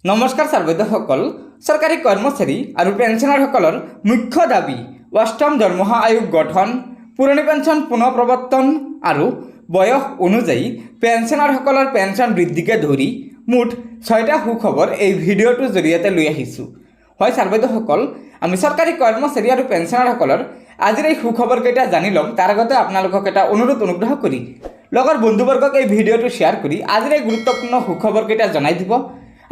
নমস্কাৰ ছাৰবাইদেউসকল। চৰকাৰী কৰ্মচাৰী আৰু পেঞ্চনাৰসকলৰ মুখ্য দাবী অষ্টম দৰমহা আয়োগ গঠন, পুৰণি পেঞ্চন পুনৰ প্ৰৱৰ্তন আৰু বয়স অনুযায়ী পেঞ্চনাৰসকলৰ পেঞ্চন বৃদ্ধিকে ধৰি মুঠ 6টা সুখবৰ এই ভিডিঅ'টোৰ জৰিয়তে লৈ আহিছোঁ। হয় ছাৰবাইদেউসকল, আমি চৰকাৰী কৰ্মচাৰী আৰু পেঞ্চনাৰসকলৰ আজিৰ এই সুখবৰকেইটা জানি ল'ম। তাৰ আগতে আপোনালোকক এটা অনুগ্ৰহ কৰি লগৰ বন্ধুবৰ্গক এই ভিডিঅ'টো শ্বেয়াৰ কৰি আজিৰ এই গুৰুত্বপূৰ্ণ সুখবৰকেইটা জনাই দিব।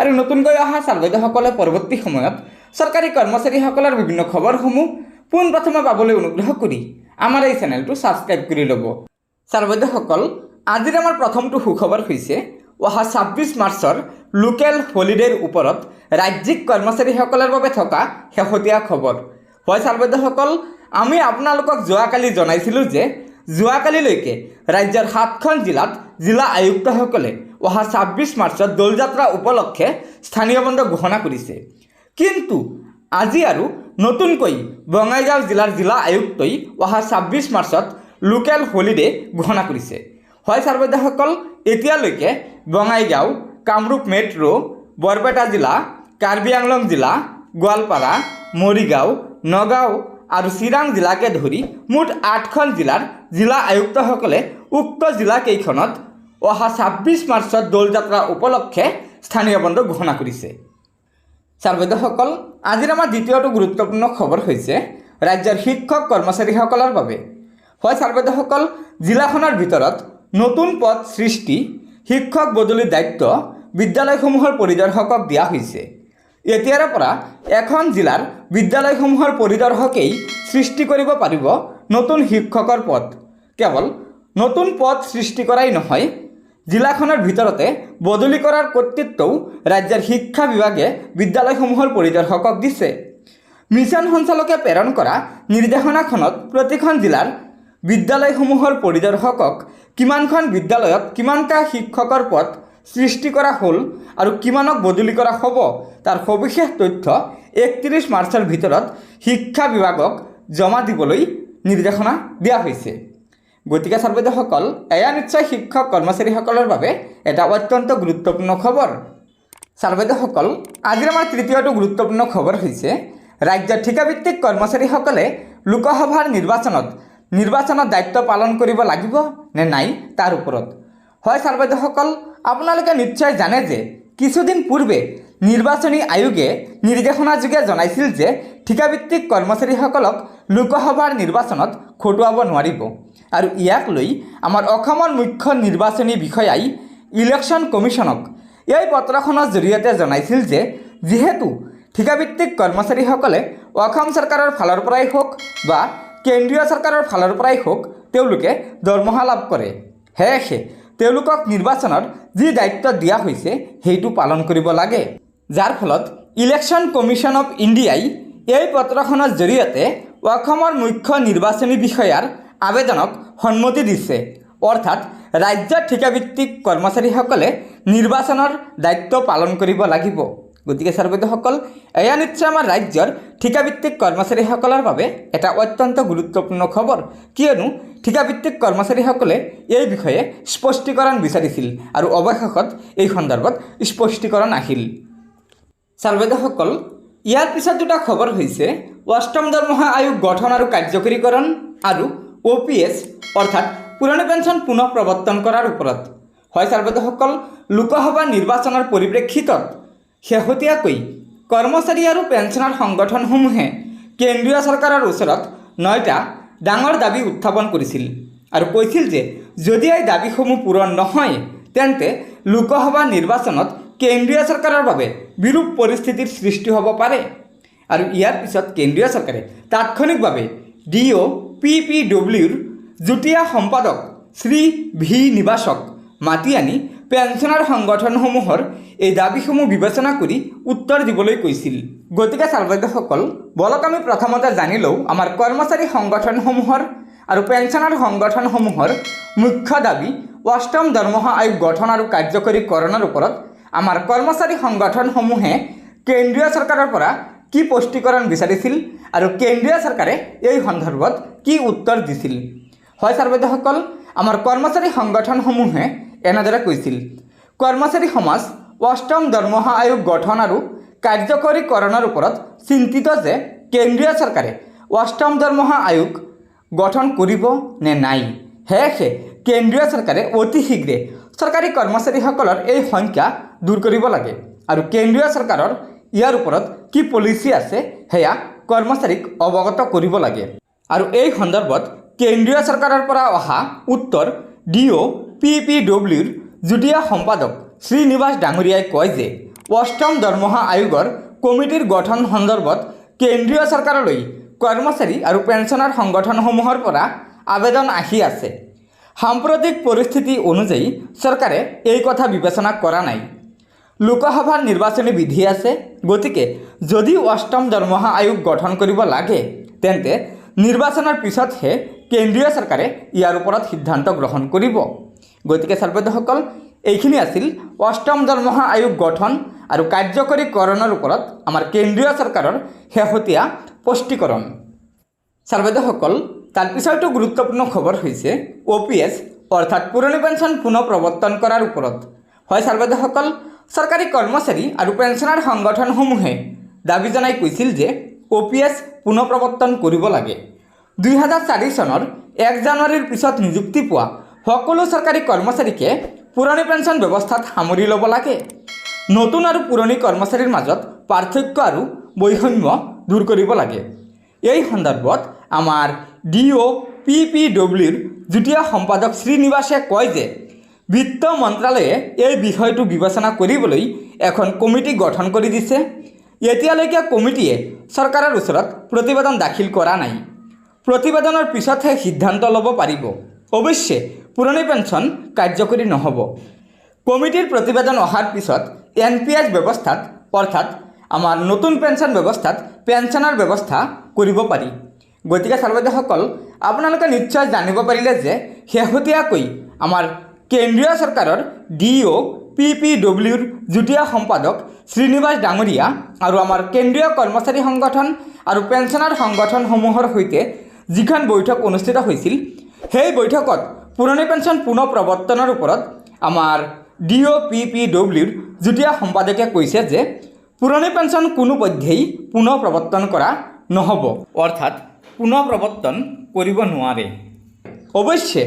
আৰু নতুনকৈ অহা ছাৰবাইদেউসকলে পৰৱৰ্তী সময়ত চৰকাৰী কৰ্মচাৰীসকলৰ বিভিন্ন খবৰসমূহ পোনপ্ৰথমে পাবলৈ অনুগ্ৰহ কৰি আমাৰ এই চেনেলটো ছাবস্ক্ৰাইব কৰি ল'ব। ছাৰবাইদেউসকল, আজিৰ আমাৰ প্ৰথমটো সুখবৰ হৈছে অহা 26 মাৰ্চৰ লোকেল হলিডেৰ ওপৰত ৰাজ্যিক কৰ্মচাৰীসকলৰ বাবে থকা শেহতীয়া খবৰ। হয় ছাৰবাইদেউসকল, আমি আপোনালোকক যোৱাকালি জনাইছিলোঁ যে যোৱাকালিলৈকে ৰাজ্যৰ 7খন জিলাত জিলা আয়ুক্তসকলে অহা 26 মাৰ্চত দৌলযাত্ৰা উপলক্ষে স্থানীয় বন্ধ ঘোষণা কৰিছে। কিন্তু আজি আৰু নতুনকৈ বঙাইগাঁও জিলাৰ জিলা আয়ুক্তই অহা 26 মাৰ্চত লোকেল হলিডে ঘোষণা কৰিছে। হয় ছাৰবাইদেউসকল, এতিয়ালৈকে বঙাইগাঁও, কামৰূপ মেট্ৰ', বৰপেটা জিলা, কাৰ্বি আংলং জিলা, গোৱালপাৰা, মৰিগাঁও, নগাঁও আৰু চিৰাং জিলাকে ধৰি মুঠ 8খন জিলাৰ জিলা আয়ুক্তসকলে উক্ত জিলাকেইখনত অহা 26 মাৰ্চত দৌলযাত্ৰা উপলক্ষে স্থানীয় বন্ধ ঘোষণা কৰিছে। ছাৰবাইদেউসকল, আজিৰ আমাৰ দ্বিতীয়টো গুৰুত্বপূৰ্ণ খবৰ হৈছে ৰাজ্যৰ শিক্ষক কৰ্মচাৰীসকলৰ বাবে। হয় ছাৰবাইদেউসকল, জিলাখনৰ ভিতৰত নতুন পদ সৃষ্টি, শিক্ষক বদলিৰ দায়িত্ব বিদ্যালয়সমূহৰ পৰিদৰ্শকক দিয়া হৈছে। এতিয়াৰে পৰা এখন জিলাৰ বিদ্যালয়সমূহৰ পৰিদৰ্শকেই সৃষ্টি কৰিব পাৰিব নতুন শিক্ষকৰ পদ। কেৱল নতুন পদ সৃষ্টি কৰাই নহয়, জিলাখনৰ ভিতৰতে বদলি কৰাৰ কৰ্তৃত্বও ৰাজ্যৰ শিক্ষা বিভাগে বিদ্যালয়সমূহৰ পৰিদৰ্শকক দিছে। মিছন সঞ্চালকে প্ৰেৰণ কৰা নিৰ্দেশনাখনত প্ৰতিখন জিলাৰ বিদ্যালয়সমূহৰ পৰিদৰ্শকক কিমানখন বিদ্যালয়ত কিমানটা শিক্ষকৰ পদ সৃষ্টি কৰা হ'ল আৰু কিমানক বদলি কৰা হ'ব তাৰ সবিশেষ তথ্য 31 মাৰ্চৰ ভিতৰত শিক্ষা বিভাগক জমা দিবলৈ নিৰ্দেশনা দিয়া হৈছে। গতিকে ছাৰবাইদেউসকল, এয়া নিশ্চয় শিক্ষক কৰ্মচাৰীসকলৰ বাবে এটা অত্যন্ত গুৰুত্বপূৰ্ণ খবৰ। ছাৰবাইদেউসকল, আজিৰ আমাৰ তৃতীয়টো গুৰুত্বপূৰ্ণ খবৰ হৈছে ৰাজ্যৰ ঠিকাভিত্তিক কৰ্মচাৰীসকলে লোকসভাৰ নিৰ্বাচনত দায়িত্ব পালন কৰিব লাগিব নে নাই তাৰ ওপৰত। হয় ছাৰবাইদেউসকল, আপোনালোকে নিশ্চয় জানে যে কিছুদিন পূৰ্বে নিৰ্বাচনী আয়োগে নিৰ্দেশনাযোগে জনাইছিল যে ঠিকাভিত্তিক কৰ্মচাৰীসকলক লোকসভাৰ নিৰ্বাচনত খটুৱাব নোৱাৰিব। আৰু ইয়াক লৈ আমাৰ অসমৰ মুখ্য নিৰ্বাচনী বিষয়াই ইলেকশ্যন কমিশ্যনক এই পত্ৰখনৰ জৰিয়তে জনাইছিল যে যিহেতু ঠিকাভিত্তিক কৰ্মচাৰীসকলে অসম চৰকাৰৰ ফালৰ পৰাই হওক বা কেন্দ্ৰীয় চৰকাৰৰ ফালৰ পৰাই হওক তেওঁলোকে দৰমহা লাভ কৰে, সেয়েহে তেওঁলোকক নিৰ্বাচনৰ যি দায়িত্ব দিয়া হৈছে সেইটো পালন কৰিব লাগে। যাৰ ফলত ইলেকশ্যন কমিশ্যন অৱ ইণ্ডিয়াই এই পত্ৰখনৰ জৰিয়তে অসমৰ মুখ্য নিৰ্বাচনী বিষয়াৰ আবেদনক সন্মতি দিছে। অৰ্থাৎ ৰাজ্যৰ ঠিকাভিত্তিক কৰ্মচাৰীসকলে নিৰ্বাচনৰ দায়িত্ব পালন কৰিব লাগিব। গতিকে ছাৰবাইদেউসকল, এয়া নিশ্চয় আমাৰ ৰাজ্যৰ ঠিকাভিত্তিক কৰ্মচাৰীসকলৰ বাবে এটা অত্যন্ত গুৰুত্বপূৰ্ণ খবৰ, কিয়নো ঠিকাভিত্তিক কৰ্মচাৰীসকলে এই বিষয়ে স্পষ্টীকৰণ বিচাৰিছিল আৰু অৱশেষত এই সন্দৰ্ভত স্পষ্টীকৰণ আহিল। ছাৰবাইদেউসকল, ইয়াৰ পিছত দুটা খবৰ হৈছে অষ্টম দৰমহা আয়োগ গঠন আৰু কাৰ্যকৰীকৰণ আৰু OPS অৰ্থাৎ পুৰণি পেঞ্চন পুনৰ প্ৰৱৰ্তন কৰাৰ ওপৰত। হয় ছাৰবাইদেউসকল, লোকসভা নিৰ্বাচনৰ পৰিপ্ৰেক্ষিতত শেহতীয়াকৈ কৰ্মচাৰী আৰু পেঞ্চনাৰ সংগঠনসমূহে কেন্দ্ৰীয় চৰকাৰৰ ওচৰত 9টা ডাঙৰ দাবী উত্থাপন কৰিছিল আৰু কৈছিল যে যদি এই দাবীসমূহ পূৰণ নহয় তেন্তে লোকসভা নিৰ্বাচনত কেন্দ্ৰীয় চৰকাৰৰ বাবে বিৰূপ পৰিস্থিতিৰ সৃষ্টি হ'ব পাৰে। আৰু ইয়াৰ পিছত কেন্দ্ৰীয় চৰকাৰে তাৎক্ষণিকভাৱে DOPPWৰ যুটীয়া সম্পাদক শ্ৰী ভি নিবাসক মাতি আনি পেঞ্চনাৰ সংগঠনসমূহৰ এই দাবীসমূহ বিবেচনা কৰি উত্তৰ দিবলৈ কৈছিল। গতিকে ছাৰবাইদেউসকল, বলক আমি প্ৰথমতে জানি লওঁ আমাৰ কৰ্মচাৰী সংগঠনসমূহৰ আৰু পেঞ্চনাৰ সংগঠনসমূহৰ মুখ্য দাবী অষ্টম দৰমহা আয়োগ গঠন আৰু কাৰ্যকৰীকৰণৰ ওপৰত আমাৰ কৰ্মচাৰী সংগঠনসমূহে কেন্দ্ৰীয় চৰকাৰৰ পৰা কি স্পষ্টীকৰণ বিচাৰিছিল আৰু কেন্দ্ৰীয় চৰকাৰে এই সন্দৰ্ভত কি উত্তৰ দিছিল। হয় ছাৰবাইদেউসকল, আমাৰ কৰ্মচাৰী সংগঠনসমূহে এনেদৰে কৈছিল, কৰ্মচাৰী সমাজ অষ্টম দৰমহা আয়োগ গঠন আৰু কাৰ্যকৰীকৰণৰ ওপৰত চিন্তিত যে কেন্দ্ৰীয় চৰকাৰে অষ্টম দৰমহা আয়োগ গঠন কৰিব নে নাই। সেয়েহে কেন্দ্ৰীয় চৰকাৰে অতি শীঘ্ৰে চৰকাৰী কৰ্মচাৰীসকলৰ এই সংখ্যা দূৰ কৰিব লাগে আৰু কেন্দ্ৰীয় চৰকাৰৰ ইয়াৰ ওপৰত কি পলিচি আছে সেয়া কৰ্মচাৰীক অৱগত কৰিব লাগে। আৰু এই সন্দৰ্ভত কেন্দ্ৰীয় চৰকাৰৰ পৰা অহা উত্তৰ DOPPWৰ যুটীয়া সম্পাদক শ্ৰীনিবাস ডাঙৰীয়াই কয় যে অষ্টম দৰমহা আয়োগৰ কমিটিৰ গঠন সন্দৰ্ভত কেন্দ্ৰীয় চৰকাৰলৈ কৰ্মচাৰী আৰু পেঞ্চনাৰ সংগঠনসমূহৰ পৰা আবেদন আহি আছে। সাম্প্ৰতিক পৰিস্থিতি অনুযায়ী চৰকাৰে এই কথা বিবেচনা কৰা নাই। লোকসভাৰ নিৰ্বাচনী বিধি আছে, গতিকে যদি অষ্টম দৰমহা আয়োগ গঠন কৰিব লাগে তেন্তে নিৰ্বাচনৰ পিছতহে কেন্দ্ৰীয় চৰকাৰে ইয়াৰ ওপৰত সিদ্ধান্ত গ্ৰহণ কৰিব। গতিকে ছাত্ৰছাত্ৰীসকল, এইখিনি আছিল অষ্টম দৰমহা আয়োগ গঠন আৰু কাৰ্যকৰীকৰণৰ ওপৰত আমাৰ কেন্দ্ৰীয় চৰকাৰৰ শেহতীয়া স্পষ্টীকৰণ। ছাত্ৰছাত্ৰীসকল, তাৰ পিছৰটো গুৰুত্বপূৰ্ণ খবৰ হৈছে OPS অৰ্থাৎ পুৰণি পেঞ্চন পুনৰ প্ৰৱৰ্তন কৰাৰ ওপৰত। হয় ছাত্ৰছাত্ৰীসকল, চৰকাৰী কৰ্মচাৰী আৰু পেঞ্চনাৰ সংগঠনসমূহে দাবী জনাই কৈছিল যে OPS পুনৰ প্ৰৱৰ্তন কৰিব লাগে। 2004 চনৰ 1 জানুৱাৰীৰ পিছত নিযুক্তি পোৱা সকলো চৰকাৰী কৰ্মচাৰীকে পুৰণি পেঞ্চন ব্যৱস্থাত সামৰি ল'ব লাগে। নতুন আৰু পুৰণি কৰ্মচাৰীৰ মাজত পাৰ্থক্য আৰু বৈষম্য দূৰ কৰিব লাগে। এই সন্দৰ্ভত আমাৰ DOPPWৰ যুটীয়া সম্পাদক শ্ৰীনিবাসে কয় যে বিত্ত মন্ত্ৰালয়ে এই বিষয়টো বিবেচনা কৰিবলৈ এখন কমিটি গঠন কৰি দিছে। এতিয়ালৈকে কমিটিয়ে চৰকাৰৰ ওচৰত প্ৰতিবেদন দাখিল কৰা নাই। প্ৰতিবেদনৰ পিছতহে সিদ্ধান্ত ল'ব পাৰিব। অৱশ্যে পুৰণি পেঞ্চন কাৰ্যকৰী নহ'ব। কমিটিৰ প্ৰতিবেদন অহাৰ পিছত NPS ব্যৱস্থাত অৰ্থাৎ আমাৰ নতুন পেঞ্চন ব্যৱস্থাত পেঞ্চনৰ ব্যৱস্থা কৰিব পাৰি। গতিকে ছাত্ৰছাত্ৰীসকল, আপোনালোকে নিশ্চয় জানিব পাৰিলে যে শেহতীয়াকৈ আমাৰ কেন্দ্ৰীয় চৰকাৰৰ DOPPWৰ যুটীয়া সম্পাদক শ্ৰীনিবাস ডাঙৰীয়া আৰু আমাৰ কেন্দ্ৰীয় কৰ্মচাৰী সংগঠন আৰু পেঞ্চনাৰ সংগঠনসমূহৰ সৈতে যিখন বৈঠক অনুষ্ঠিত হৈছিল, সেই বৈঠকত পুৰণি পেঞ্চন পুনৰ প্ৰৱৰ্তনৰ ওপৰত আমাৰ DOPPWৰ যুটীয়া সম্পাদকে কৈছে যে পুৰণি পেঞ্চন কোনোপধ্যেই পুনৰ প্ৰৱৰ্তন কৰা নহ'ব, অৰ্থাৎ পুনৰ প্ৰৱৰ্তন কৰিব নোৱাৰে। অৱশ্যে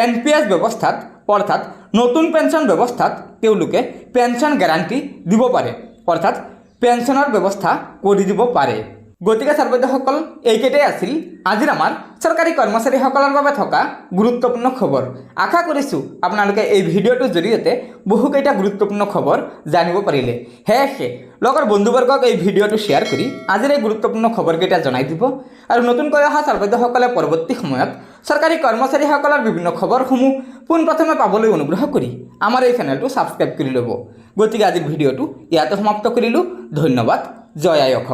NPS ব্যৱস্থাত অৰ্থাৎ নতুন পেঞ্চন ব্যৱস্থাত তেওঁলোকে পেঞ্চন গেৰাণ্টি দিব পাৰে, অৰ্থাৎ পেঞ্চনৰ ব্যৱস্থা কৰি দিব পাৰে। গতিকে ছাত্ৰছাত্ৰীসকল, এইকেইটাই আছিল আজিৰ আমাৰ চৰকাৰী কৰ্মচাৰীসকলৰ বাবে থকা গুৰুত্বপূৰ্ণ খবৰ। আশা কৰিছোঁ আপোনালোকে এই ভিডিঅ'টোৰ জৰিয়তে বহুকেইটা গুৰুত্বপূৰ্ণ খবৰ জানিব পাৰিলে। সেয়েহে লগৰ বন্ধুবৰ্গক এই ভিডিঅ'টো শ্বেয়াৰ কৰি আজিৰ এই গুৰুত্বপূৰ্ণ খবৰকেইটা জনাই দিব আৰু নতুনকৈ অহা ছাত্ৰছাত্ৰীসকলে পৰৱৰ্তী সময়ত চৰকাৰী কৰ্মচাৰীসকলৰ বিভিন্ন খবৰসমূহ পোনপ্ৰথমে পাবলৈ অনুগ্ৰহ কৰি আমাৰ এই চেনেলটো ছাবস্ক্ৰাইব কৰি ল'ব। গতিকে আজিৰ ভিডিঅ'টো ইয়াতে সমাপ্ত কৰিলোঁ। ধন্যবাদ। জয় আই অসম।